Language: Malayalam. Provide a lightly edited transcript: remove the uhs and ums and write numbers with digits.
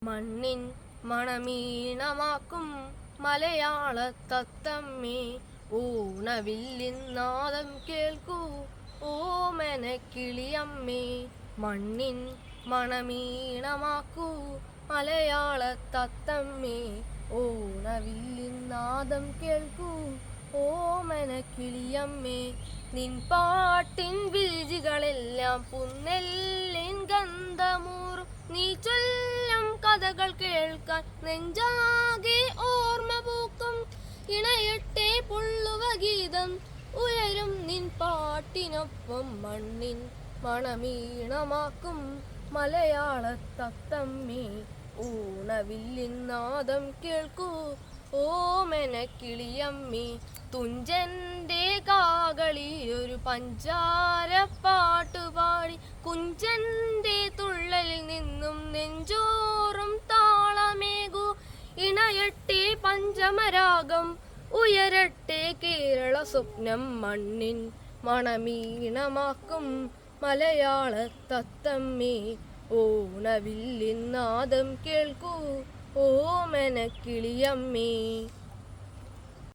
മണ്ണിൻ മണമീണമാക്കും മലയാള തത്തമ്മേ, ഊണവില്ലിന്നാദം കേൾക്കൂ ഓമനക്കിളിയമ്മേ. മണ്ണിൻ മണമീണമാക്കൂ മലയാള തത്തമ്മേ, ഊണവില്ലിന്നാദം കേൾക്കൂ ഓമനക്കിളിയമ്മേ. നിൻ പാട്ടിൻ വീജികളെല്ലാം പുന്നെല്ലിൻ ഗന്ധമൂറും, നീ ചൊല്ലും കഥകൾ കേൾക്കാൻ നെഞ്ചാകെ ഓർമ്മ പൂക്കും. ഇണയട്ടെ പൊള്ളുവ ഗീതം ഉയരും നിൻ പാട്ടിനൊപ്പം, മണ്ണിൻ മണമീണമാക്കും മലയാള തത്തമ്മേ, ഊണവില്ലിന്നാദം കേൾക്കൂ ഓമനക്കിളിയമ്മേ. തുഞ്ചന്റെ കാകളി ഒരു പഞ്ചാര പാട്ടുപാടി, കുഞ്ചന്റെ തുള്ളലിൽ നിന്നും നെഞ്ചോറും താളമേകൂ. ഇണയട്ടെ പഞ്ചമരാഗം ഉയരട്ടെ കേരള സ്വപ്നം, മണ്ണിൻ മണമീണമാക്കും മലയാള തത്തമ്മേ, ഊണവില്ലിന്നാദം കേൾക്കൂ ഓമനക്കിളിയമ്മേ.